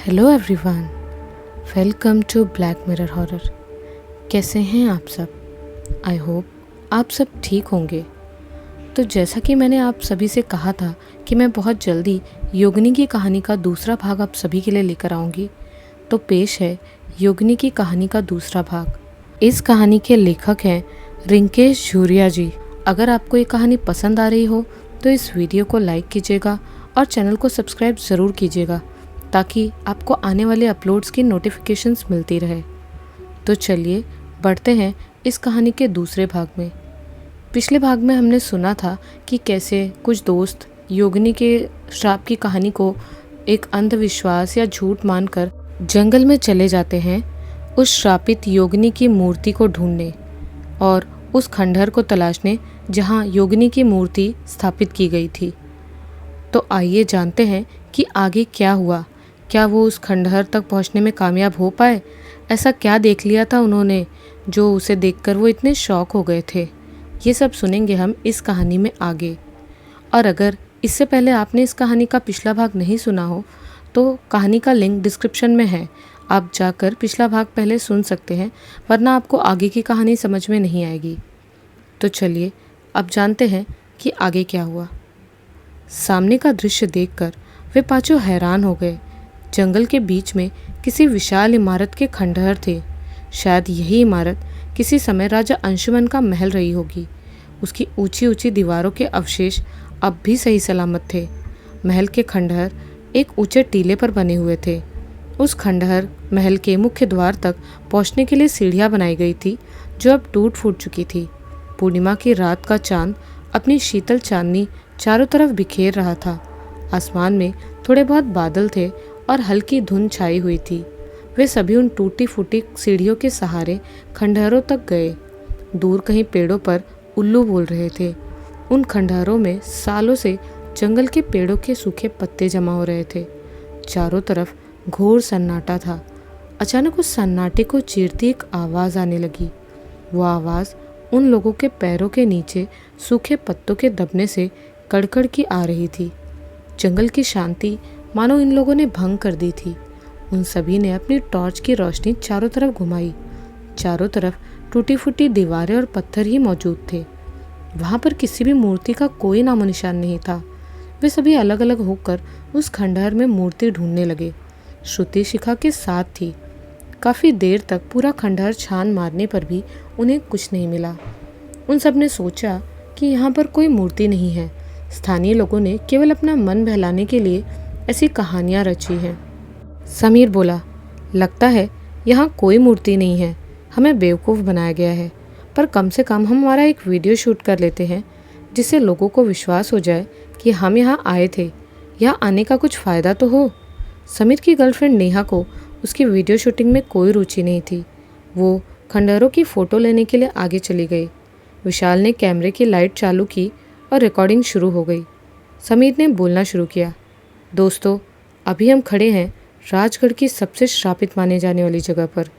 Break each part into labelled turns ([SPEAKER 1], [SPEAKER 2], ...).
[SPEAKER 1] Hello everyone, welcome to Black Mirror Horror. कैसे हैं आप सब? आई होप आप सब ठीक होंगे। तो जैसा कि मैंने आप सभी से कहा था कि मैं बहुत जल्दी योगिनी की कहानी का दूसरा भाग आप सभी के लिए लेकर आऊँगी, तो पेश है योगिनी की कहानी का दूसरा भाग। इस कहानी के लेखक हैं रिंकेश झूरिया जी। अगर आपको ये कहानी पसंद आ रही हो तो इस वीडियो को लाइक कीजिएगा और चैनल को सब्सक्राइब ज़रूर कीजिएगा ताकि आपको आने वाले अपलोड्स की नोटिफिकेशंस मिलती रहे। तो चलिए बढ़ते हैं इस कहानी के दूसरे भाग में। पिछले भाग में हमने सुना था कि कैसे कुछ दोस्त योगिनी के श्राप की कहानी को एक अंधविश्वास या झूठ मानकर जंगल में चले जाते हैं उस श्रापित योगिनी की मूर्ति को ढूंढने और उस खंडहर को तलाशने जहां योगिनी की मूर्ति स्थापित की गई थी। तो आइए जानते हैं कि आगे क्या हुआ। क्या वो उस खंडहर तक पहुंचने में कामयाब हो पाए? ऐसा क्या देख लिया था उन्होंने जो उसे देखकर वो इतने शॉक हो गए थे? ये सब सुनेंगे हम इस कहानी में आगे। और अगर इससे पहले आपने इस कहानी का पिछला भाग नहीं सुना हो तो कहानी का लिंक डिस्क्रिप्शन में है, आप जाकर पिछला भाग पहले सुन सकते हैं, वरना आपको आगे की कहानी समझ में नहीं आएगी। तो चलिए अब जानते हैं कि आगे क्या हुआ। सामने का दृश्य देखकर वे पांचों हैरान हो गए। जंगल के बीच में किसी विशाल इमारत के खंडहर थे। शायद यही इमारत किसी समय राजा अंशुमन का महल रही होगी। उसकी ऊंची ऊंची दीवारों के अवशेष अब भी सही सलामत थे। महल के खंडहर एक ऊंचे टीले पर बने हुए थे। उस खंडहर महल के मुख्य द्वार तक पहुंचने के लिए सीढ़ियां बनाई गई थी जो अब टूट फूट चुकी थी। पूर्णिमा की रात का चांद अपनी शीतल चांदनी चारों तरफ बिखेर रहा था। आसमान में थोड़े बहुत बादल थे और हल्की धुंध छाई हुई थी। वे सभी उन टूटी फूटी सीढ़ियों के सहारे खंडहरों तक गए। दूर कहीं पेड़ों पर उल्लू बोल रहे थे। उन खंडहरों में सालों से जंगल के पेड़ों के सूखे पत्ते जमा हो रहे थे। चारों तरफ घोर सन्नाटा था। अचानक उस सन्नाटे को चीरती एक आवाज़ आने लगी। वो आवाज़ उन लोगों के पैरों के नीचे सूखे पत्तों के दबने से कड़कड़ की आ रही थी। जंगल की शांति मानो इन लोगों ने भंग कर दी थी। उन सभी ने अपनी टॉर्च की रोशनी चारों तरफ घुमाई। चारों तरफ टूटी फूटी दीवारें और पत्थर ही मौजूद थे। वहां पर किसी भी मूर्ति का कोई नामो निशान नहीं था। वे सभी अलग अलग होकर उस खंडहर में मूर्ति ढूंढने लगे। श्रुति शिखा के साथ थी। काफी देर तक पूरा खंडहर छान मारने पर भी उन्हें कुछ नहीं मिला। उन सब ने सोचा कि यहाँ पर कोई मूर्ति नहीं है। स्थानीय लोगों ने केवल अपना मन बहलाने के लिए ऐसी कहानियां रची हैं। समीर बोला, लगता है यहाँ कोई मूर्ति नहीं है, हमें बेवकूफ़ बनाया गया है। पर कम से कम हम हमारा एक वीडियो शूट कर लेते हैं जिससे लोगों को विश्वास हो जाए कि हम यहाँ आए थे। यहाँ आने का कुछ फ़ायदा तो हो। समीर की गर्लफ्रेंड नेहा को उसकी वीडियो शूटिंग में कोई रुचि नहीं थी। वो खंडहरों की फ़ोटो लेने के लिए आगे चली गई। विशाल ने कैमरे की लाइट चालू की और रिकॉर्डिंग शुरू हो गई। समीर ने बोलना शुरू किया, दोस्तों, अभी हम खड़े हैं राजगढ़ की सबसे श्रापित माने जाने वाली जगह पर।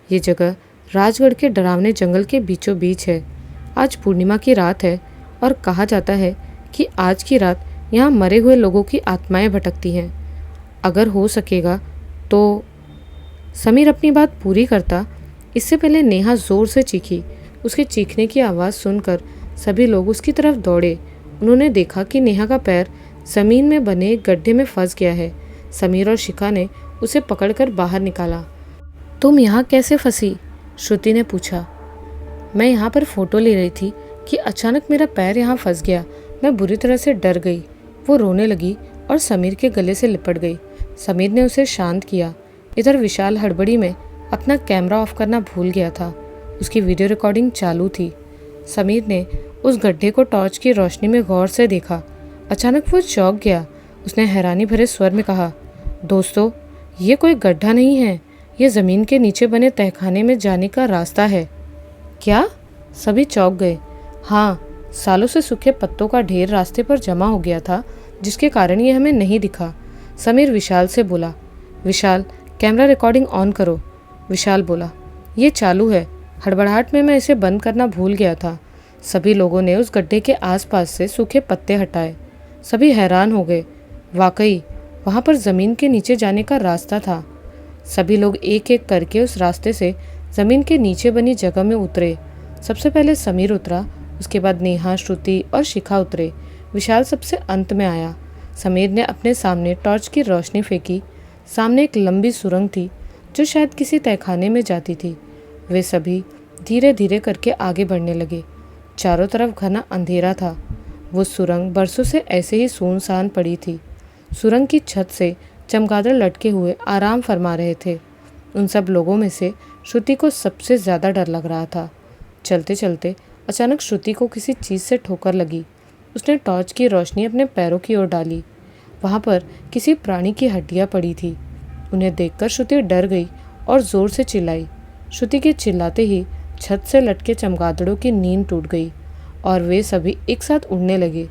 [SPEAKER 1] ये जगह राजगढ़ के डरावने जंगल के बीचों बीच है। आज पूर्णिमा की रात है और कहा जाता है कि आज की रात यहाँ मरे हुए लोगों की आत्माएं भटकती हैं। अगर हो सकेगा तो। समीर अपनी बात पूरी करता इससे पहले नेहा ज़ोर से चीखी। उसके चीखने की आवाज़ सुनकर सभी लोग उसकी तरफ दौड़े। उन्होंने देखा कि नेहा का पैर ज़मीन में बने एक गड्ढे में फंस गया है। समीर और शिखा ने उसे पकड़कर बाहर निकाला। तुम यहाँ कैसे फंसी? श्रुति ने पूछा। मैं यहाँ पर फ़ोटो ले रही थी कि अचानक मेरा पैर यहाँ फंस गया। मैं बुरी तरह से डर गई। वो रोने लगी और समीर के गले से लिपट गई। समीर ने उसे शांत किया। इधर विशाल हड़बड़ी में अपना कैमरा ऑफ करना भूल गया था। उसकी वीडियो रिकॉर्डिंग चालू थी। समीर ने उस गड्ढे को टॉर्च की रोशनी में गौर से देखा। अचानक वो चौंक गया। उसने हैरानी भरे स्वर में कहा, दोस्तों, ये कोई गड्ढा नहीं है, ये ज़मीन के नीचे बने तहखाने में जाने का रास्ता है। क्या? सभी चौंक गए। हाँ, सालों से सूखे पत्तों का ढेर रास्ते पर जमा हो गया था जिसके कारण ये हमें नहीं दिखा। समीर विशाल से बोला, विशाल, कैमरा रिकॉर्डिंग ऑन करो। विशाल बोला, ये चालू है। हड़बड़ाहट में मैं इसे बंद करना भूल गया था। सभी लोगों ने उस गड्ढे के आसपास से सूखे पत्ते हटाए। सभी हैरान हो गए। वाकई वहाँ पर ज़मीन के नीचे जाने का रास्ता था। सभी लोग एक एक करके उस रास्ते से ज़मीन के नीचे बनी जगह में उतरे। सबसे पहले समीर उतरा, उसके बाद नेहा, श्रुति और शिखा उतरे। विशाल सबसे अंत में आया। समीर ने अपने सामने टॉर्च की रोशनी फेंकी। सामने एक लंबी सुरंग थी जो शायद किसी तहखाने में जाती थी। वे सभी धीरे धीरे करके आगे बढ़ने लगे। चारों तरफ घना अंधेरा था। वो सुरंग बरसों से ऐसे ही सुनसान पड़ी थी। सुरंग की छत से चमगादड़ लटके हुए आराम फरमा रहे थे। उन सब लोगों में से श्रुति को सबसे ज़्यादा डर लग रहा था। चलते चलते अचानक श्रुति को किसी चीज़ से ठोकर लगी। उसने टॉर्च की रोशनी अपने पैरों की ओर डाली। वहाँ पर किसी प्राणी की हड्डियाँ पड़ी थी। उन्हें देखकर श्रुति डर गई और ज़ोर से चिल्लाई। श्रुति के चिल्लाते ही छत से लटके चमगादड़ों की नींद टूट गई और वे सभी एक साथ उड़ने लगे।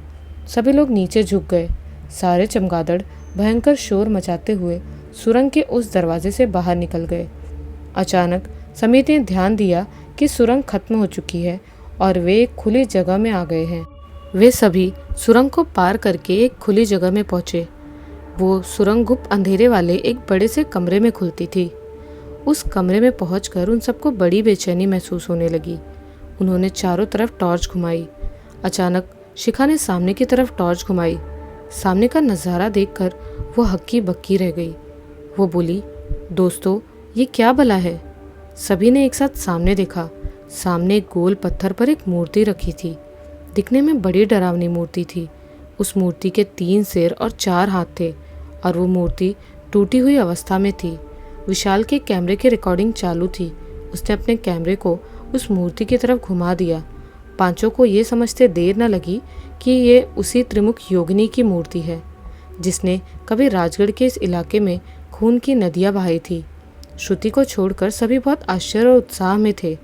[SPEAKER 1] सभी लोग नीचे झुक गए। सारे चमगादड़ भयंकर शोर मचाते हुए सुरंग के उस दरवाजे से बाहर निकल गए। अचानक समीर ने ध्यान दिया कि सुरंग खत्म हो चुकी है और वे एक खुली जगह में आ गए हैं। वे सभी सुरंग को पार करके एक खुली जगह में पहुंचे। वो सुरंग गुप्त अंधेरे वाले एक बड़े से कमरे में खुलती थी। उस कमरे में पहुंचकर उन सबको बड़ी बेचैनी महसूस होने लगी। उन्होंने चारों तरफ टॉर्च घुमाई। अचानक शिखा ने सामने की तरफ टॉर्च घुमाई। सामने का नज़ारा देखकर वो हक्की बक्की रह गई। वो बोली, दोस्तों ये क्या भला है? सभी ने एक साथ सामने देखा। सामने एक गोल पत्थर पर एक मूर्ति रखी थी। दिखने में बड़ी डरावनी मूर्ति थी। उस मूर्ति के 3 सिर और 4 हाथ थे और वो मूर्ति टूटी हुई अवस्था में थी। विशाल के कैमरे की रिकॉर्डिंग चालू थी। उसने अपने कैमरे को उस मूर्ति की तरफ घुमा दिया। पांचों को ये समझते देर न लगी कि ये उसी त्रिमुख योगिनी की मूर्ति है जिसने कभी राजगढ़ के इस इलाके में खून की नदियाँ बहाई थी। श्रुति को छोड़कर सभी बहुत आश्चर्य और उत्साह में थे।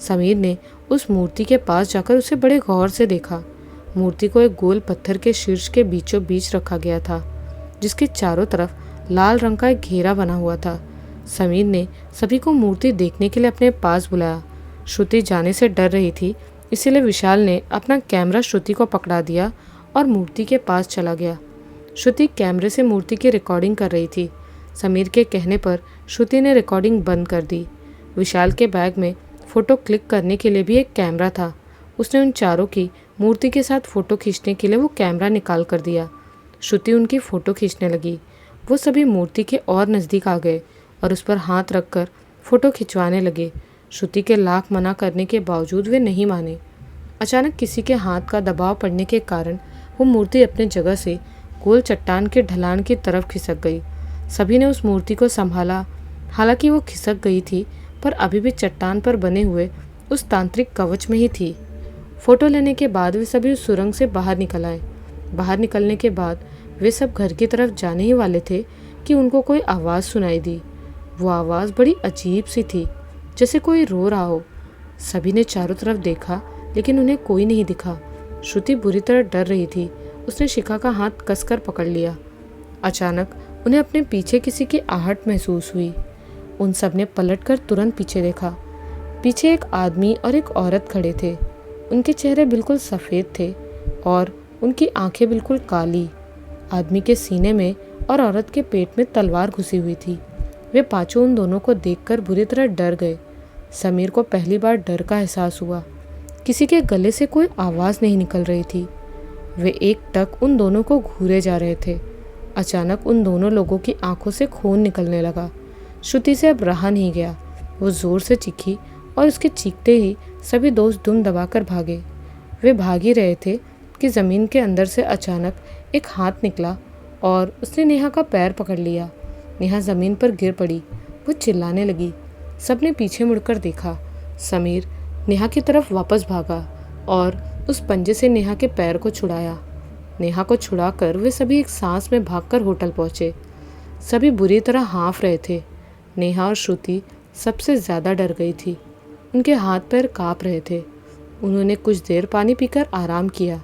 [SPEAKER 1] समीर ने उस मूर्ति के पास जाकर उसे बड़े गौर से देखा। मूर्ति को एक गोल पत्थर के शीर्ष के बीचों बीच रखा गया था जिसके चारों तरफ लाल रंग का एक घेरा बना हुआ था। समीर ने सभी को मूर्ति देखने के लिए अपने पास बुलाया। श्रुति जाने से डर रही थी, इसीलिए विशाल ने अपना कैमरा श्रुति को पकड़ा दिया और मूर्ति के पास चला गया। श्रुति कैमरे से मूर्ति की रिकॉर्डिंग कर रही थी। समीर के कहने पर श्रुति ने रिकॉर्डिंग बंद कर दी। विशाल के बैग में फ़ोटो क्लिक करने के लिए भी एक कैमरा था। उसने उन चारों की मूर्ति के साथ फ़ोटो खींचने के लिए वो कैमरा निकाल कर दिया। श्रुति उनकी फ़ोटो खींचने लगी। वो सभी मूर्ति के और नज़दीक आ गए और उस पर हाथ रखकर फ़ोटो खिंचवाने लगे। श्रुति के लाख मना करने के बावजूद वे नहीं माने। अचानक किसी के हाथ का दबाव पड़ने के कारण वो मूर्ति अपने जगह से गोल चट्टान के ढलान की तरफ खिसक गई। सभी ने उस मूर्ति को संभाला। हालांकि वो खिसक गई थी पर अभी भी चट्टान पर बने हुए उस तांत्रिक कवच में ही थी। फ़ोटो लेने के बाद वे सभी उस सुरंग से बाहर निकल आए। बाहर निकलने के बाद वे सब घर की तरफ जाने ही वाले थे कि उनको कोई आवाज़ सुनाई दी। वो आवाज़ बड़ी अजीब सी थी, जैसे कोई रो रहा हो। सभी ने चारों तरफ देखा लेकिन उन्हें कोई नहीं दिखा। श्रुति बुरी तरह डर रही थी। उसने शिखा का हाथ कसकर पकड़ लिया। अचानक उन्हें अपने पीछे किसी की आहट महसूस हुई। उन सब ने पलटकर तुरंत पीछे देखा। पीछे एक आदमी और एक औरत खड़े थे। उनके चेहरे बिल्कुल सफ़ेद थे और उनकी आंखें बिल्कुल काली। आदमी के सीने में और औरत के पेट में तलवार घुसी हुई थी। वे पांचों उन दोनों को देखकर बुरी तरह डर गए। समीर को पहली बार डर का एहसास हुआ। किसी के गले से कोई आवाज़ नहीं निकल रही थी। वे एक टक उन दोनों को घूरे जा रहे थे। अचानक उन दोनों लोगों की आंखों से खून निकलने लगा। श्रुति से अब रहा नहीं गया। वो ज़ोर से चीखी और उसके चीखते ही सभी दोस्त दुम दबाकर भागे। वे भाग ही रहे थे कि ज़मीन के अंदर से अचानक एक हाथ निकला और उसने नेहा का पैर पकड़ लिया। नेहा ज़मीन पर गिर पड़ी। वो चिल्लाने लगी। सबने पीछे मुड़कर देखा। समीर नेहा की तरफ वापस भागा और उस पंजे से नेहा के पैर को छुड़ाया। नेहा को छुड़ाकर वे सभी एक सांस में भागकर होटल पहुंचे। सभी बुरी तरह हाँफ रहे थे। नेहा और श्रुति सबसे ज़्यादा डर गई थी। उनके हाथ पैर काँप रहे थे। उन्होंने कुछ देर पानी पीकर आराम किया।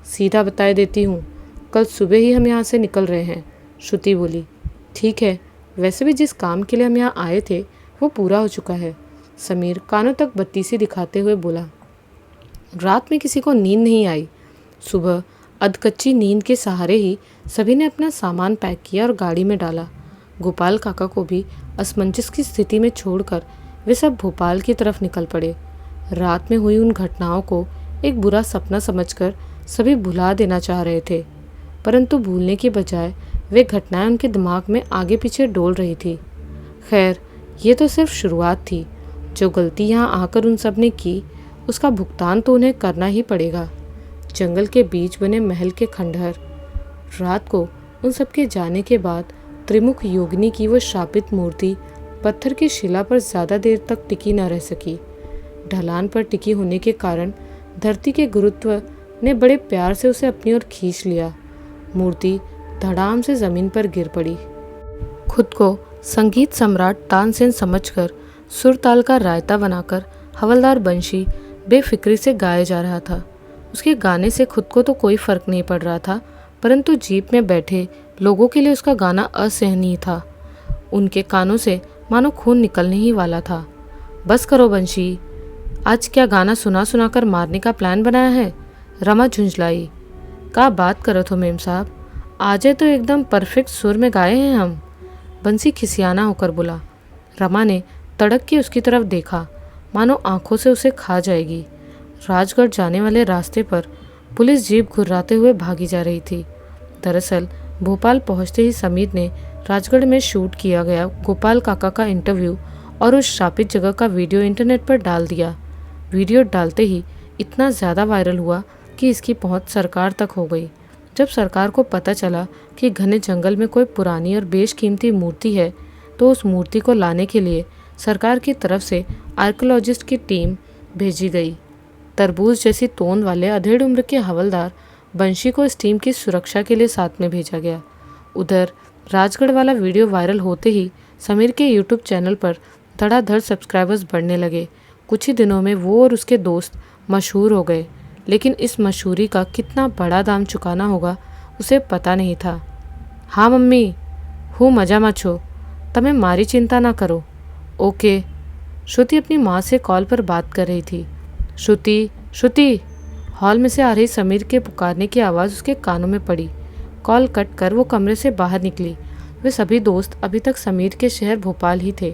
[SPEAKER 1] सीधा बताए देती हूँ, कल सुबह ही हम यहाँ से निकल रहे हैं, श्रुति बोली। ठीक है, वैसे भी जिस काम के लिए हम यहाँ आए थे वो पूरा हो चुका है, समीर कानों तक बत्तीसी दिखाते हुए बोला। रात में किसी को नींद नहीं आई। सुबह अधकच्ची नींद के सहारे ही सभी ने अपना सामान पैक किया और गाड़ी में डाला। गोपाल काका को भी असमंजस की स्थिति में छोड़कर वे सब भोपाल की तरफ निकल पड़े। रात में हुई उन घटनाओं को एक बुरा सपना समझकर सभी भुला देना चाह रहे थे, परंतु भूलने की बजाय वे घटनाएं उनके दिमाग में आगे पीछे डोल रही थी। खैर, ये तो सिर्फ शुरुआत थी। जो गलती यहाँ आकर उन सब ने की, उसका भुगतान तो उन्हें करना ही पड़ेगा। जंगल के बीच बने महल के खंडहर। रात को उन सब के जाने के बाद त्रिमुख योगिनी की वो शापित मूर्ति पत्थर की शिला पर ज़्यादा देर तक टिकी न रह सकी। ढलान पर टिकी होने के कारण धरती के गुरुत्व ने बड़े प्यार से उसे अपनी ओर खींच लिया। मूर्ति धड़ाम से जमीन पर गिर पड़ी। खुद को संगीत सम्राट तानसेन समझकर सुर ताल का रायता बनाकर हवलदार बंशी बेफिक्री से गाया जा रहा था। उसके गाने से खुद को तो कोई फर्क नहीं पड़ रहा था, परंतु जीप में बैठे लोगों के लिए उसका गाना असहनीय था। उनके कानों से मानो खून निकलने ही वाला था। बस करो बंशी, आज क्या गाना सुना सुना कर मारने का प्लान बनाया है? रमा झुंझलाई। क्या बात करो तो मेम साहब, आज तो एकदम परफेक्ट सुर में गाए हैं हम। बंसी खिसियाना होकर बोला। रमा ने तड़क के उसकी तरफ देखा, मानो आंखों से उसे खा जाएगी। राजगढ़ जाने वाले रास्ते पर पुलिस जीप घुर्राते हुए भागी जा रही थी। दरअसल भोपाल पहुंचते ही समीर ने राजगढ़ में शूट किया गया गोपाल काका का इंटरव्यू और उस शापित जगह का वीडियो इंटरनेट पर डाल दिया। वीडियो डालते ही इतना ज़्यादा वायरल हुआ कि इसकी पहुंच सरकार तक हो गई। जब सरकार को पता चला कि घने जंगल में कोई पुरानी और बेशकीमती मूर्ति है, तो उस मूर्ति को लाने के लिए सरकार की तरफ से आर्कियोलॉजिस्ट की टीम भेजी गई। तरबूज जैसी तोंद वाले अधेड़ उम्र के हवलदार बंशी को इस टीम की सुरक्षा के लिए साथ में भेजा गया। उधर राजगढ़ वाला वीडियो वायरल होते ही समीर के यूट्यूब चैनल पर धड़ाधड़ सब्सक्राइबर्स बढ़ने लगे। कुछ ही दिनों में वो और उसके दोस्त मशहूर हो गए, लेकिन इस मशहूरी का कितना बड़ा दाम चुकाना होगा उसे पता नहीं था। हाँ मम्मी, हूँ मजाમાં છો, તમે मारी चिंता ना करो। ओके। श्रुति अपनी माँ से कॉल पर बात कर रही थी। श्रुति, श्रुति। हॉल में से आ रही समीर के पुकारने की आवाज़ उसके कानों में पड़ी। कॉल कट कर वो कमरे से बाहर निकली। वे सभी दोस्त अभी तक समीर के शहर भोपाल ही थे।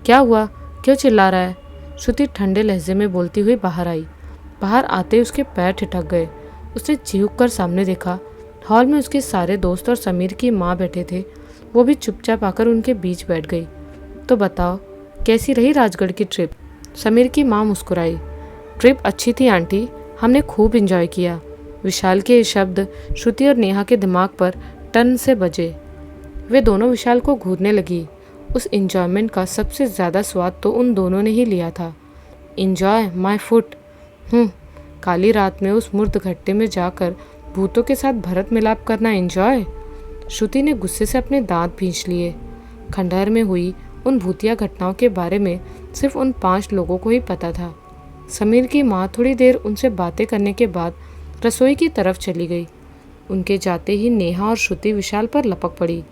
[SPEAKER 1] क्या हुआ, क्यों चिल्ला रहा है? श्रुति ठंडे लहजे में बोलती हुई बाहर आई। बाहर आते उसके पैर ठिठक गए। उसने चीख कर सामने देखा। हॉल में उसके सारे दोस्त और समीर की माँ बैठे थे। वो भी चुपचाप आकर उनके बीच बैठ गई। तो बताओ, कैसी रही राजगढ़ की ट्रिप? समीर की माँ मुस्कुराई। ट्रिप अच्छी थी आंटी, हमने खूब एंजॉय किया। विशाल के ये शब्द श्रुति और नेहा के दिमाग पर टन से बजे। वे दोनों विशाल को घूरने लगी। उस एंजॉयमेंट का सबसे ज़्यादा स्वाद तो उन दोनों ने ही लिया था। Enjoy my foot. काली रात में उस मुर्द घट्टे में जाकर भूतों के साथ भरत मिलाप करना एंजॉय? श्रुति ने गुस्से से अपने दांत भींच लिए। खंडहर में हुई उन भूतिया घटनाओं के बारे में सिर्फ उन 5 लोगों को ही पता था। समीर की माँ थोड़ी देर उनसे बातें करने के बाद रसोई की तरफ चली गई। उनके जाते ही नेहा और श्रुति विशाल पर लपक पड़ी।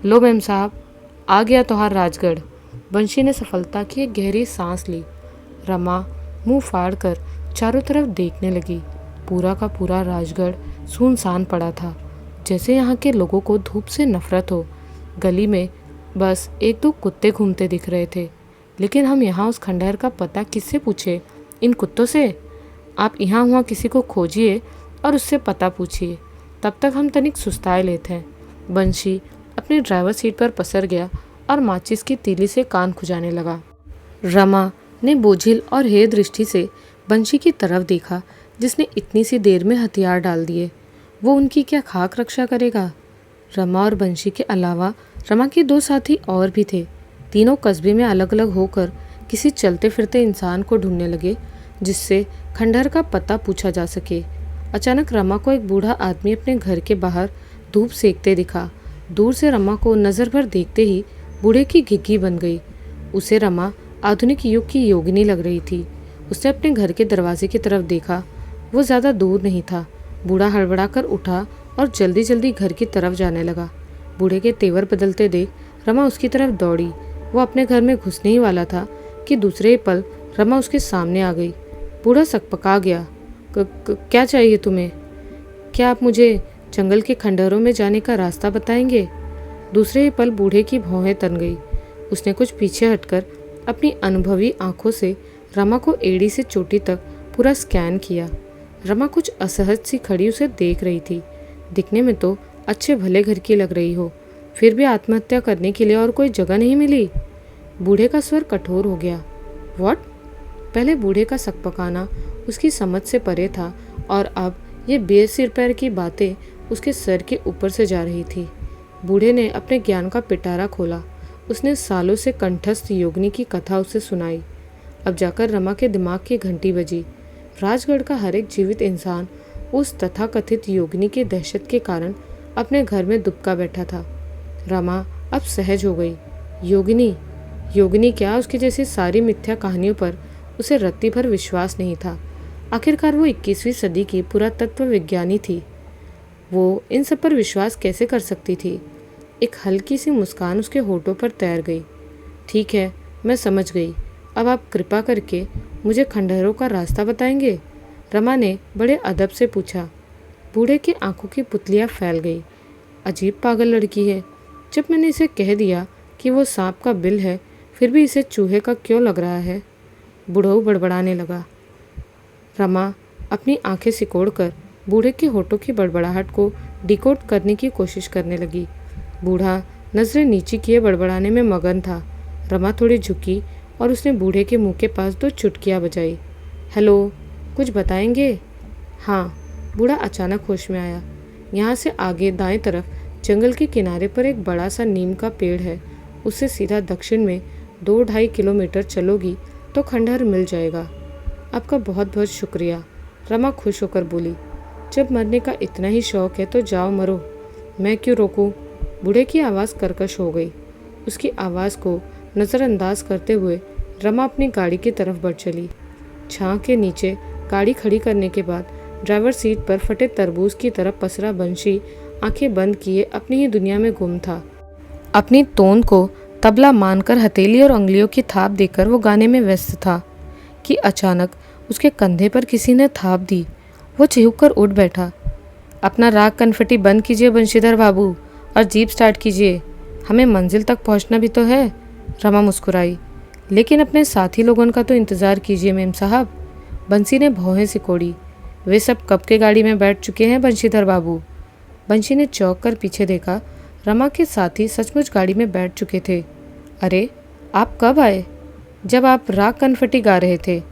[SPEAKER 1] लो मैम साहब, आ गया तोहार राजगढ़। बंशी ने सफलता की एक गहरी सांस ली। रमा मुंह फाड़ कर चारों तरफ देखने लगी। पूरा का पूरा राजगढ़ सुनसान पड़ा था, जैसे यहाँ के लोगों को धूप से नफरत हो। गली में बस 1-2 कुत्ते घूमते दिख रहे थे। लेकिन हम यहाँ उस खंडहर का पता किससे पूछे? इन कुत्तों से? आप यहाँ हुआ किसी को खोजिए और उससे पता पूछिए। तब तक हम तनिक सुस्ताए लेते हैं। बंशी अपनी ड्राइवर सीट पर पसर गया और माचिस की तीली से कान खुजाने लगा। रमा ने बोझिल और हे दृष्टि से बंशी की तरफ देखा, जिसने इतनी सी देर में हथियार डाल दिए। वो उनकी क्या खाक रक्षा करेगा? रमा और बंशी के अलावा रमा के 2 साथी और भी थे। तीनों कस्बे में अलग अलग होकर किसी चलते फिरते इंसान को ढूंढने लगे, जिससे खंडहर का पता पूछा जा सके। अचानक रमा को एक बूढ़ा आदमी अपने घर के बाहर धूप सेकते दिखा। दूर से रमा को नज़र भर देखते ही बूढ़े की घिघी बन गई। उसे रमा आधुनिक युग की योगिनी लग रही थी। उसने अपने घर के दरवाजे की तरफ देखा। वो ज़्यादा दूर नहीं था। बूढ़ा हड़बड़ा कर उठा और जल्दी जल्दी घर की तरफ जाने लगा। बूढ़े के तेवर बदलते देख रमा उसकी तरफ दौड़ी। वो अपने घर में घुसने ही वाला था कि दूसरे पल रमा उसके सामने आ गई। बूढ़ा सकपका गया। क्या चाहिए तुम्हें? क्या आप मुझे जंगल के खंडहरों में जाने का रास्ता बताएंगे? दूसरे ही पल बूढ़े की भौहें तन गई। उसने कुछ पीछे हटकर अपनी अनुभवी आंखों से रमा को एड़ी से चोटी तक पूरा स्कैन किया। रमा कुछ असहज सी खड़ी उसे देख रही थी। दिखने में तो अच्छे भले घर की लग रही हो, फिर भी आत्महत्या करने के लिए और कोई जगह नहीं मिली। बूढ़े का स्वर कठोर हो गया। व्हाट? पहले बूढ़े का सकपकाना उसकी समझ से परे था और अब ये बेसिर पैर की बातें उसके सर के ऊपर से जा रही थी। बूढ़े ने अपने ज्ञान का पिटारा खोला। उसने सालों से कंठस्थ योगिनी की कथा उसे सुनाई। अब जाकर रमा के दिमाग की घंटी बजी। राजगढ़ का हर एक जीवित इंसान उस तथाकथित योगिनी की दहशत के कारण अपने घर में दुबका बैठा था। रमा अब सहज हो गई। योगिनी योगिनी क्या, उसकी जैसी सारी मिथ्या कहानियों पर उसे रत्ती भर विश्वास नहीं था। आखिरकार वो 21वीं सदी की पुरातत्व विज्ञानी थी। वो इन सब पर विश्वास कैसे कर सकती थी? एक हल्की सी मुस्कान उसके होठों पर तैर गई। ठीक है, मैं समझ गई। अब आप कृपा करके मुझे खंडहरों का रास्ता बताएंगे? रमा ने बड़े अदब से पूछा। बूढ़े की आंखों की पुतलियां फैल गई। अजीब पागल लड़की है। जब मैंने इसे कह दिया कि वो सांप का बिल है, फिर भी इसे चूहे का क्यों लग रहा है? बुढ़ऊ बड़बड़ाने लगा। रमा अपनी आंखें सिकोड़कर बूढ़े के होठों की बड़बड़ाहट को डिकोड करने की कोशिश करने लगी। बूढ़ा नजरें नीची किए बड़बड़ाने में मगन था। रमा थोड़ी झुकी और उसने बूढ़े के मुंह के पास 2 चुटकियां बजाई। हेलो, कुछ बताएंगे? हाँ, बूढ़ा अचानक होश में आया। यहाँ से आगे दाएं तरफ जंगल के किनारे पर एक बड़ा सा नीम का पेड़ है। उससे सीधा दक्षिण में 2-2.5 किलोमीटर चलोगी तो खंडहर मिल जाएगा। आपका बहुत बहुत शुक्रिया, रमा खुश होकर बोली। जब मरने का इतना ही शौक है तो जाओ मरो, मैं क्यों रोकूं? बूढ़े की आवाज़ कर्कश हो गई। उसकी आवाज़ को नज़रअंदाज करते हुए रमा अपनी गाड़ी की तरफ बढ़ चली। छां के नीचे गाड़ी खड़ी करने के बाद ड्राइवर सीट पर फटे तरबूज की तरफ पसरा बंशी आंखें बंद किए अपनी ही दुनिया में गुम था। अपनी तोंद को तबला मानकर हथेली और उंगलियों की थाप देकर वो गाने में व्यस्त था कि अचानक उसके कंधे पर किसी ने थाप दी। वो चिहुक कर उठ बैठा। अपना राग कनफटी बंद कीजिए बंशीधर बाबू और जीप स्टार्ट कीजिए, हमें मंजिल तक पहुंचना भी तो है। रमा मुस्कुराई। लेकिन अपने साथी लोगों का तो इंतज़ार कीजिए मेम साहब। बंसी ने भौहें सिकोड़ी। वे सब कब के गाड़ी में बैठ चुके हैं बंशीधर बाबू? बंशी ने चौंक कर पीछे देखा। रमा के साथी सचमुच गाड़ी में बैठ चुके थे। अरे, आप कब आए? जब आप राग कनफटी गा रहे थे।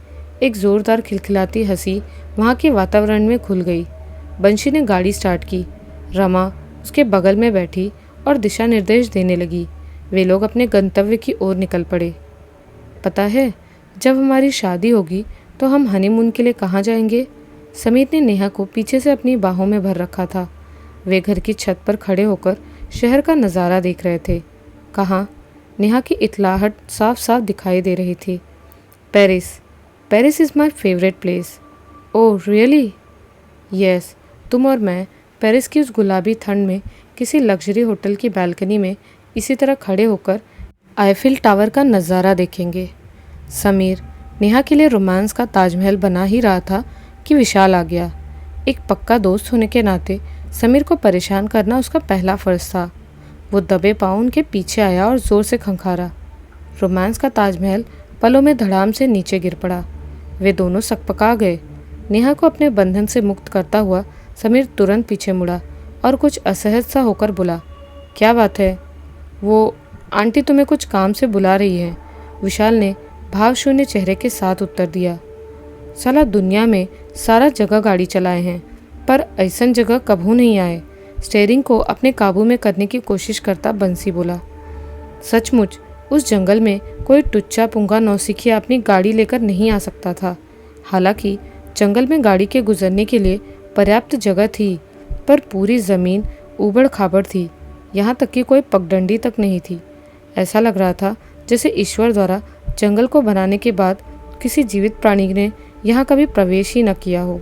[SPEAKER 1] एक ज़ोरदार खिलखिलाती हंसी वहाँ के वातावरण में खुल गई। बंशी ने गाड़ी स्टार्ट की। रमा उसके बगल में बैठी और दिशा निर्देश देने लगी। वे लोग अपने गंतव्य की ओर निकल पड़े। पता है, जब हमारी शादी होगी तो हम हनीमून के लिए कहाँ जाएंगे? समीर ने नेहा को पीछे से अपनी बाहों में भर रखा था। वे घर की छत पर खड़े होकर शहर का नज़ारा देख रहे थे। कहाँ? नेहा की इतलाहट साफ साफ दिखाई दे रही थी। Paris. Paris is my favourite place. Oh really? Yes. तुम और मैं पेरिस की उस गुलाबी ठंड में किसी लग्जरी होटल की बालकनी में इसी तरह खड़े होकर आईफिल टावर का नज़ारा देखेंगे। समीर नेहा के लिए रोमांस का ताजमहल बना ही रहा था कि विशाल आ गया। एक पक्का दोस्त होने के नाते समीर को परेशान करना उसका पहला फ़र्ज़ था। वो दबे पाँव उनके पीछे आया और ज़ोर से खंखारा। रोमांस का ताजमहल पलों में धड़ाम से नीचे गिर पड़ा। वे दोनों सकपका गए। नेहा को अपने बंधन से मुक्त करता हुआ समीर तुरंत पीछे मुड़ा और कुछ असहज सा होकर बोला, क्या बात है? वो आंटी तुम्हें कुछ काम से बुला रही है, विशाल ने भावशून्य चेहरे के साथ उत्तर दिया। साला दुनिया में सारा जगह गाड़ी चलाए हैं पर ऐसन जगह कभू नहीं आए। स्टीयरिंग को अपने काबू में करने की कोशिश करता बंसी बोला। सचमुच उस जंगल में कोई टुच्चा पुंगा नौसिखिया अपनी गाड़ी लेकर नहीं आ सकता था। हालांकि जंगल में गाड़ी के गुजरने के लिए पर्याप्त जगह थी, पर पूरी ज़मीन ऊबड़ खाबड़ थी। यहाँ तक कि कोई पगडंडी तक नहीं थी। ऐसा लग रहा था जैसे ईश्वर द्वारा जंगल को बनाने के बाद किसी जीवित प्राणी ने यहाँ कभी प्रवेश ही न किया हो।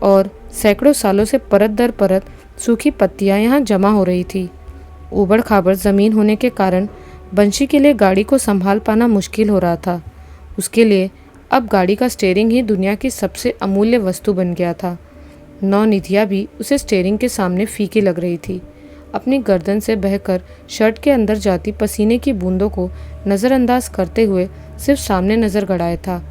[SPEAKER 1] और सैकड़ों सालों से परत दर परत सूखी पत्तियाँ यहाँ जमा हो रही थी। ऊबड़ खाबड़ ज़मीन होने के कारण बंशी के लिए गाड़ी को संभाल पाना मुश्किल हो रहा था। उसके लिए अब गाड़ी का स्टीयरिंग ही दुनिया की सबसे अमूल्य वस्तु बन गया था। नौनिधिया भी उसे स्टेयरिंग के सामने फीकी लग रही थी। अपनी गर्दन से बहकर शर्ट के अंदर जाती पसीने की बूंदों को नज़रअंदाज करते हुए सिर्फ सामने नज़र गड़ाया था।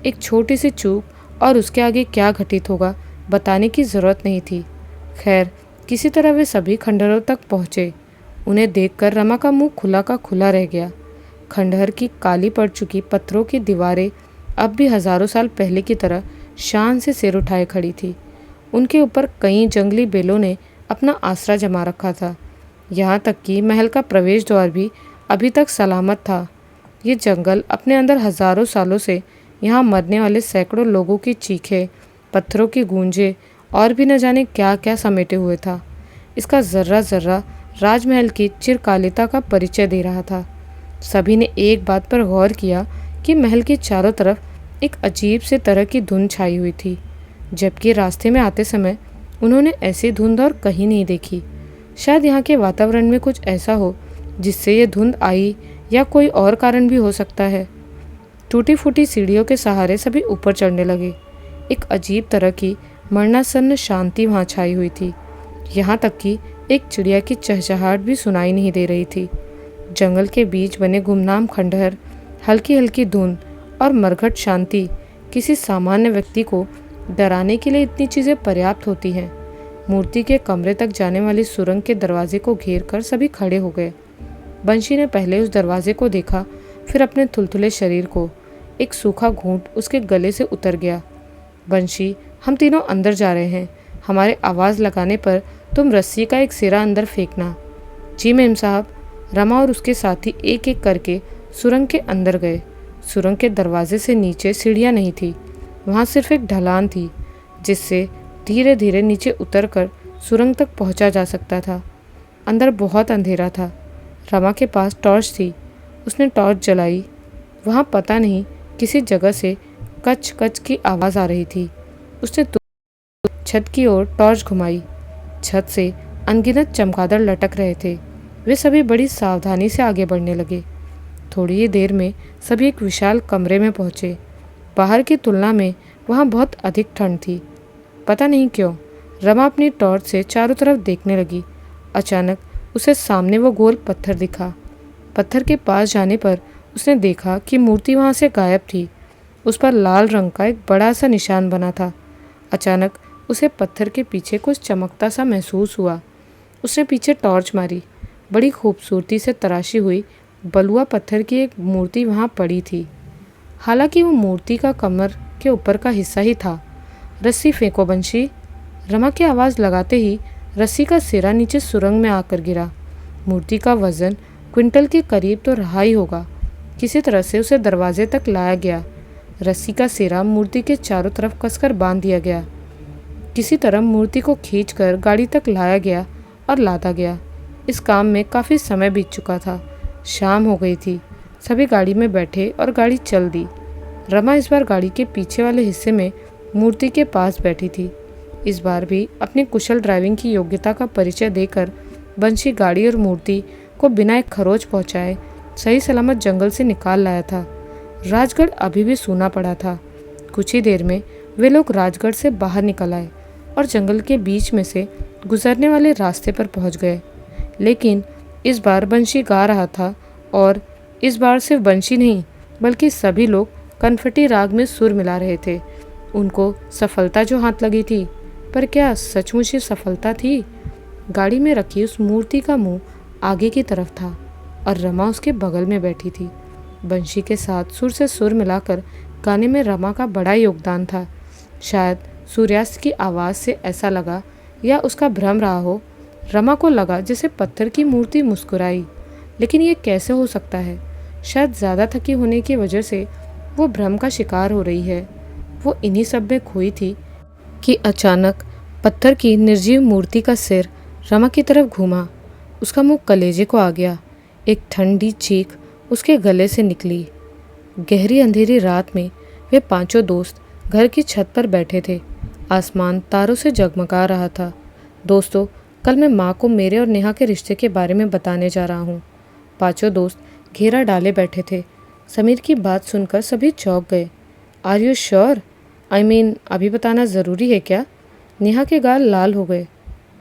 [SPEAKER 1] एक छोटी सी चूक और उसके आगे क्या घटित होगा बताने की ज़रूरत नहीं थी। खैर, किसी तरह वे सभी खंडहरों तक पहुँचे। उन्हें देखकर रमा का मुंह खुला का खुला रह गया। खंडहर की काली पड़ चुकी पत्थरों की दीवारें अब भी हज़ारों साल पहले की तरह शान से सिर उठाए खड़ी थी। उनके ऊपर कई जंगली बेलों ने अपना आसरा जमा रखा था। यहाँ तक कि महल का प्रवेश द्वार भी अभी तक सलामत था। ये जंगल अपने अंदर हज़ारों सालों से यहाँ मरने वाले सैकड़ों लोगों की चीखें, पत्थरों की गूंजें और भी न जाने क्या क्या समेटे हुए था। इसका ज़र्रा ज़र्रा राजमहल की चिरकालिता का परिचय दे रहा था। सभी ने एक बात पर गौर किया कि महल के चारों तरफ एक अजीब से तरह की धुंध छाई हुई थी, जबकि रास्ते में आते समय उन्होंने ऐसी धुंध और कहीं नहीं देखी। शायद यहाँ के वातावरण में कुछ ऐसा हो जिससे ये धुंध आई, या कोई और कारण भी हो सकता है। टूटी फूटी सीढ़ियों के सहारे सभी ऊपर चढ़ने लगे। एक अजीब तरह की मरणासन्न शांति वहाँ छाई हुई थी। यहाँ तक कि एक चिड़िया की चहचहाहट भी सुनाई नहीं दे रही थी। जंगल के बीच बने गुमनाम खंडहर, हल्की हल्की धुंध और मरघट शांति किसी सामान्य व्यक्ति को डराने के लिए इतनी चीज़ें पर्याप्त होती हैं। मूर्ति के कमरे तक जाने वाली सुरंग के दरवाजे को घेर कर सभी खड़े हो गए। बंशी ने पहले उस दरवाजे को देखा, फिर अपने थुलथुले शरीर को। एक सूखा घूंट उसके गले से उतर गया। बंशी, हम तीनों अंदर जा रहे हैं। हमारे आवाज़ लगाने पर तुम रस्सी का एक सिरा अंदर फेंकना। जी मेम साहब। रमा और उसके साथी एक एक करके सुरंग के अंदर गए। सुरंग के दरवाजे से नीचे सीढ़ियाँ नहीं थी, वहाँ सिर्फ एक ढलान थी जिससे धीरे धीरे नीचे उतरकर सुरंग तक पहुँचा जा सकता था। अंदर बहुत अंधेरा था। रमा के पास टॉर्च थी। उसने टॉर्च जलाई। वहाँ पता नहीं किसी जगह से कच कच की आवाज़ आ रही थी। उसने छत की ओर टॉर्च घुमाई। छत से अनगिनत चमगादड़ लटक रहे थे। वे सभी बड़ी सावधानी से आगे बढ़ने लगे। थोड़ी ही देर में सभी एक विशाल कमरे में पहुँचे। बाहर की तुलना में वहाँ बहुत अधिक ठंड थी। पता नहीं क्यों रमा अपनी टॉर्च से चारों तरफ देखने लगी। अचानक उसे सामने वो गोल पत्थर दिखा। पत्थर के पास जाने पर उसने देखा कि मूर्ति वहाँ से गायब थी। उस पर लाल रंग का एक बड़ा सा निशान बना था। अचानक उसे पत्थर के पीछे कुछ चमकता सा महसूस हुआ। उसने पीछे टॉर्च मारी। बड़ी खूबसूरती से तराशी हुई बलुआ पत्थर की एक मूर्ति वहाँ पड़ी थी। हालांकि वो मूर्ति का कमर के ऊपर का हिस्सा ही था। रस्सी फेंको बंशी। रमा की आवाज़ लगाते ही रस्सी का सिरा नीचे सुरंग में आकर गिरा। मूर्ति का वजन क्विंटल के करीब तो रहा ही होगा। किसी तरह से उसे दरवाजे तक लाया गया। रस्सी का सिरा मूर्ति के चारों तरफ कसकर बांध दिया गया। किसी तरह मूर्ति को खींचकर गाड़ी तक लाया गया और लादा गया। इस काम में काफ़ी समय बीत चुका था। शाम हो गई थी। सभी गाड़ी में बैठे और गाड़ी चल दी। रमा इस बार गाड़ी के पीछे वाले हिस्से में मूर्ति के पास बैठी थी। इस बार भी अपनी कुशल ड्राइविंग की योग्यता का परिचय देकर बंशी गाड़ी और मूर्ति को बिना एक खरोच पहुंचाए सही सलामत जंगल से निकाल लाया था। राजगढ़ अभी भी सूना पड़ा था। कुछ ही देर में वे लोग राजगढ़ से बाहर निकल आए और जंगल के बीच में से गुजरने वाले रास्ते पर पहुंच गए। लेकिन इस बार बंशी गा रहा था, और इस बार सिर्फ बंशी नहीं बल्कि सभी लोग कनफटी राग में सुर मिला रहे थे। उनको सफलता जो हाथ लगी थी, पर क्या सचमुच ही सफलता थी? गाड़ी में रखी उस मूर्ति का मुंह आगे की तरफ था और रमा उसके बगल में बैठी थी। बंशी के साथ सुर से सुर मिलाकर गाने में रमा का बड़ा योगदान था। शायद सूर्यास्त की आवाज़ से ऐसा लगा, या उसका भ्रम रहा हो। रमा को लगा जैसे पत्थर की मूर्ति मुस्कुराई। लेकिन ये कैसे हो सकता है? शायद ज़्यादा थकी होने की वजह से वो भ्रम का शिकार हो रही है। वो इन्हीं सब में खोई थी कि अचानक पत्थर की निर्जीव मूर्ति का सिर रमा की तरफ घूमा। उसका मुंह कलेजे को आ गया। एक ठंडी चीख उसके गले से निकली। गहरी अंधेरी रात में वे पांचों दोस्त घर की छत पर बैठे थे। आसमान तारों से जगमगा रहा था। दोस्तों, कल मैं माँ को मेरे और नेहा के रिश्ते के बारे में बताने जा रहा हूँ। पांचों दोस्त घेरा डाले बैठे थे। समीर की बात सुनकर सभी चौंक गए। Are you sure? I mean, अभी बताना ज़रूरी है क्या? नेहा के गाल लाल हो गए।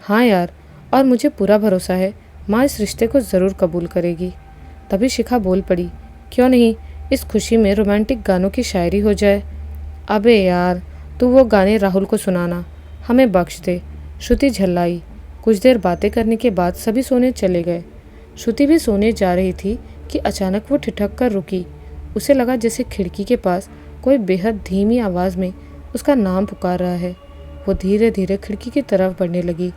[SPEAKER 1] हाँ यार, और मुझे पूरा भरोसा है माँ इस रिश्ते को ज़रूर कबूल करेगी। तभी शिखा बोल पड़ी, क्यों नहीं, इस खुशी में रोमांटिक गानों की शायरी हो जाए। अबे यार, तू वो गाने राहुल को सुनाना, हमें बख्श दे। श्रुति झल्लाई। कुछ देर बातें करने के बाद सभी सोने चले गए। श्रुति भी सोने जा रही थी कि अचानक वो ठिठक कर रुकी। उसे लगा जैसे खिड़की के पास कोई बेहद धीमी आवाज़ में उसका नाम पुकार रहा है। वो धीरे धीरे खिड़की की तरफ बढ़ने लगी।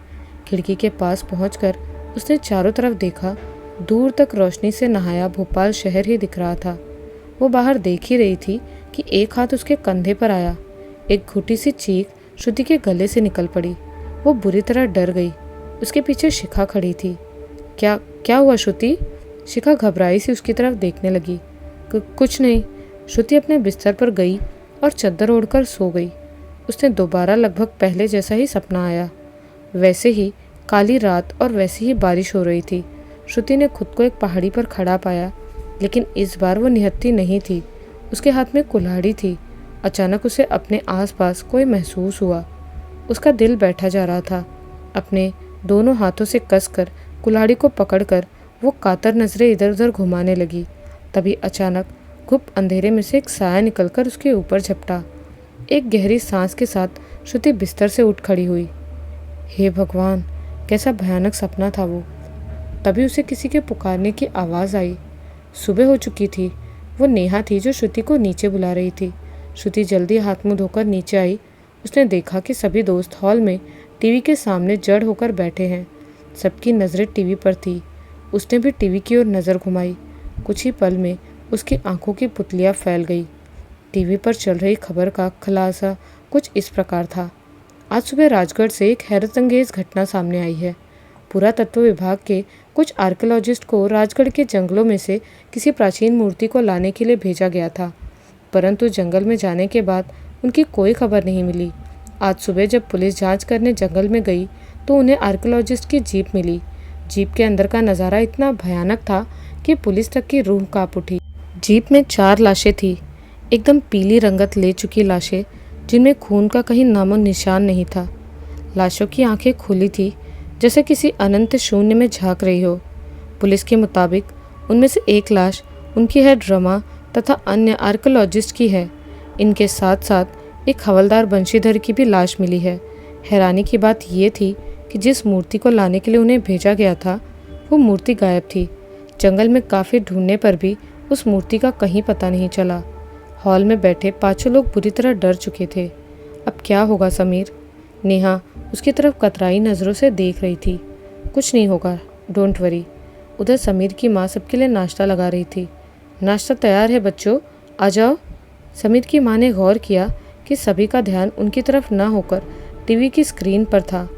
[SPEAKER 1] खिड़की के पास पहुंचकर उसने चारों तरफ देखा। दूर तक रोशनी से नहाया भोपाल शहर ही दिख रहा था। वो बाहर देख ही रही थी कि एक हाथ उसके कंधे पर आया। एक घुटी सी चीख श्रुति के गले से निकल पड़ी। वो बुरी तरह डर गई। उसके पीछे शिखा खड़ी थी। क्या क्या हुआ श्रुति? शिखा घबराई सी उसकी तरफ देखने लगी। कुछ नहीं। श्रुति अपने बिस्तर पर गई और चद्दर ओढ़कर सो गई। उसने दोबारा लगभग पहले जैसा ही सपना आया। वैसे ही काली रात और वैसी ही बारिश हो रही थी। श्रुति ने खुद को एक पहाड़ी पर खड़ा पाया, लेकिन इस बार वो निहत्थी नहीं थी। उसके हाथ में कुल्हाड़ी थी। अचानक उसे अपने आसपास कोई महसूस हुआ। उसका दिल बैठा जा रहा था। अपने दोनों हाथों से कसकर कुल्हाड़ी को पकड़कर वो कातर नजरें इधर उधर घुमाने लगी। तभी अचानक गुप्त अंधेरे में से एक साया निकलकर उसके ऊपर झपटा। एक गहरी सांस के साथ श्रुति बिस्तर से उठ खड़ी हुई। हे भगवान, कैसा भयानक सपना था वो। तभी उसे किसी के पुकारने की आवाज़ आई। सुबह हो चुकी थी। वो नेहा थी जो श्रुति को नीचे बुला रही थी। श्रुति जल्दी हाथ मुंह धोकर नीचे आई। उसने देखा कि सभी दोस्त हॉल में टीवी के सामने जड़ होकर बैठे हैं। सबकी नज़रें टीवी पर थी। उसने भी टीवी की ओर नज़र घुमाई। कुछ ही पल में उसकी आंखों की पुतलियाँ फैल गई। टीवी पर चल रही खबर का खुलासा कुछ इस प्रकार था। आज सुबह राजगढ़ से एक हैरतअंगेज घटना सामने आई है। पुरातत्व विभाग के कुछ आर्कियोलॉजिस्ट को राजगढ़ के जंगलों में से किसी प्राचीन मूर्ति को लाने के लिए भेजा गया था, परंतु जंगल में जाने के बाद उनकी कोई खबर नहीं मिली। आज सुबह जब पुलिस जांच करने जंगल में गई तो उन्हें आर्कियोलॉजिस्ट की जीप मिली। जीप के अंदर का नज़ारा इतना भयानक था कि पुलिस तक की रूह कांप उठी। जीप में 4 लाशें थी, एकदम पीली रंगत ले चुकी लाशें, जिनमें खून का कहीं नामो निशान नहीं था। लाशों की आंखें खुली थी, जैसे किसी अनंत शून्य में झांक रही हो। पुलिस के मुताबिक उनमें से एक लाश उनकी हेड रमा तथा अन्य आर्कियोलॉजिस्ट की है। इनके साथ साथ एक हवलदार बंशीधर की भी लाश मिली है। हैरानी की बात यह थी कि जिस मूर्ति को लाने के लिए उन्हें भेजा गया था वो मूर्ति गायब थी। जंगल में काफ़ी ढूंढने पर भी उस मूर्ति का कहीं पता नहीं चला। हॉल में बैठे 5 लोग बुरी तरह डर चुके थे। अब क्या होगा समीर? नेहा उसकी तरफ कतराई नज़रों से देख रही थी। कुछ नहीं होगा, डोंट वरी। उधर समीर की माँ सबके लिए नाश्ता लगा रही थी। नाश्ता तैयार है बच्चों, आ जाओ। समीर की माँ ने गौर किया कि सभी का ध्यान उनकी तरफ न होकर टीवी की स्क्रीन पर था।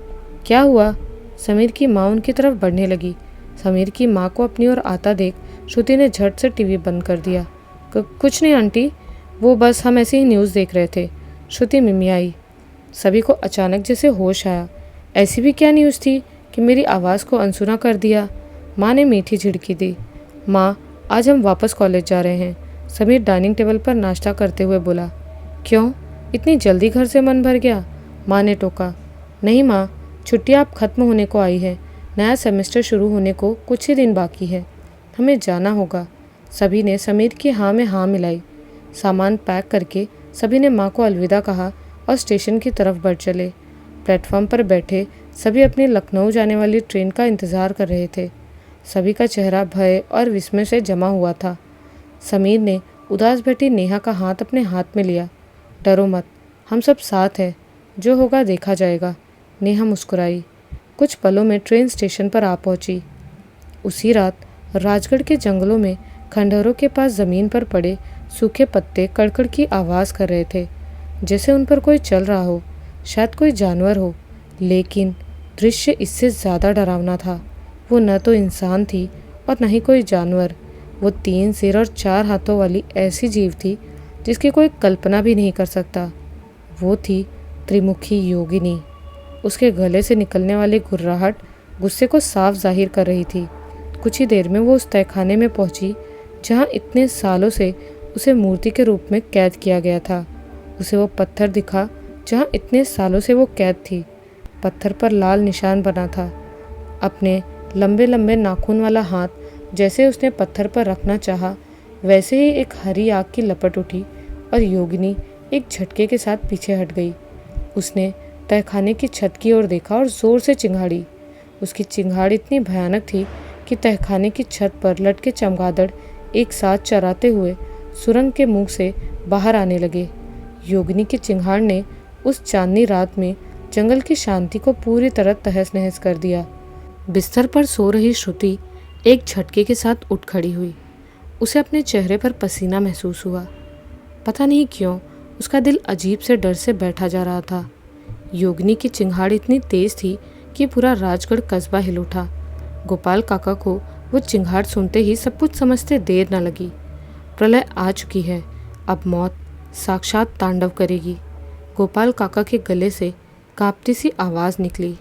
[SPEAKER 1] क्या हुआ? समीर की माँ उनकी तरफ बढ़ने लगी। समीर की माँ को अपनी ओर आता देख श्रुति ने झट से टीवी बंद कर दिया। कुछ नहीं आंटी, वो बस हम ऐसे ही न्यूज़ देख रहे थे। श्रुति मिमियाई। सभी को अचानक जैसे होश आया। ऐसी भी क्या न्यूज़ थी कि मेरी आवाज़ को अनसुना कर दिया? माँ ने मीठी झिड़की दी। माँ, आज हम वापस कॉलेज जा रहे हैं, समीर डाइनिंग टेबल पर नाश्ता करते हुए बोला। क्यों, इतनी जल्दी घर से मन भर गया? माँ ने टोका। नहीं माँ, छुट्टियाँ अब खत्म होने को आई है। नया सेमेस्टर शुरू होने को कुछ ही दिन बाकी है, हमें जाना होगा। सभी ने समीर की हाँ में हाँ मिलाई। सामान पैक करके सभी ने माँ को अलविदा कहा और स्टेशन की तरफ बढ़ चले। प्लेटफॉर्म पर बैठे सभी अपनी लखनऊ जाने वाली ट्रेन का इंतज़ार कर रहे थे। सभी का चेहरा भय और विस्मय से जमा हुआ था। समीर ने उदास बैठी नेहा का हाथ अपने हाथ में लिया। डरो मत, हम सब साथ हैं, जो होगा देखा जाएगा। नेहा मुस्कुराई। कुछ पलों में ट्रेन स्टेशन पर आ पहुंची। उसी रात राजगढ़ के जंगलों में खंडहरों के पास ज़मीन पर पड़े सूखे पत्ते कड़कड़ की आवाज़ कर रहे थे, जैसे उन पर कोई चल रहा हो, शायद कोई जानवर हो। लेकिन दृश्य इससे ज़्यादा डरावना था। वो न तो इंसान थी और न ही कोई जानवर। वो 3 सिर और 4 हाथों वाली ऐसी जीव थी जिसकी कोई कल्पना भी नहीं कर सकता। वो थी त्रिमुखी योगिनी। उसके गले से निकलने वाली गुर्राहट गुस्से को साफ जाहिर कर रही थी। कुछ ही देर में वो उस तहखाने में पहुंची जहां इतने सालों से उसे मूर्ति के रूप में कैद किया गया था। उसे वो पत्थर दिखा जहाँ इतने सालों से वो कैद थी। पत्थर पर लाल निशान बना था। अपने लंबे लंबे नाखून वाला हाथ जैसे उसने पत्थर पर रखना चाहा, वैसे ही एक हरी आग की लपट उठी और योगिनी एक झटके के साथ पीछे हट गई। उसने तहखाने की छत की ओर देखा और जोर से चिंघाड़ी। उसकी चिंगाड़ इतनी भयानक थी कि तहखाने की छत पर लटके चमगादड़ एक साथ चराते हुए सुरंग के मुंह से बाहर आने लगे। योगिनी की चिंगाड़ ने उस चांदनी रात में जंगल की शांति को पूरी तरह तहस नहस कर दिया। बिस्तर पर सो रही श्रुति एक झटके के साथ उठ खड़ी हुई। उसे अपने चेहरे पर पसीना महसूस हुआ। पता नहीं क्यों उसका दिल अजीब से डर से बैठा जा रहा था। योगिनी की चिंगाड़ इतनी तेज थी कि पूरा राजगढ़ कस्बा हिल उठा। गोपाल काका को वो चिंगाड़ सुनते ही सब कुछ समझते देर न लगी। प्रलय आ चुकी है, अब मौत साक्षात तांडव करेगी। गोपाल काका के गले से कांपती सी आवाज़ निकली।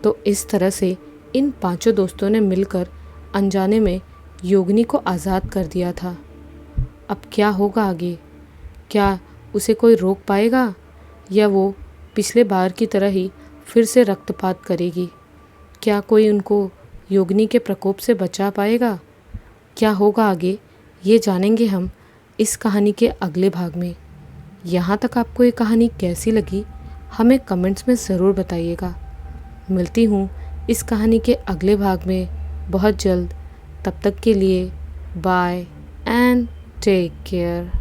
[SPEAKER 1] तो इस तरह से इन पांचों दोस्तों ने मिलकर अनजाने में योगिनी को आज़ाद कर दिया था। अब क्या होगा आगे? क्या उसे कोई रोक पाएगा या वो पिछले बार की तरह ही फिर से रक्तपात करेगी? क्या कोई उनको योगिनी के प्रकोप से बचा पाएगा? क्या होगा आगे, ये जानेंगे हम इस कहानी के अगले भाग में। यहाँ तक आपको ये कहानी कैसी लगी हमें कमेंट्स में ज़रूर बताइएगा। मिलती हूँ इस कहानी के अगले भाग में बहुत जल्द। तब तक के लिए बाय एंड टेक केयर।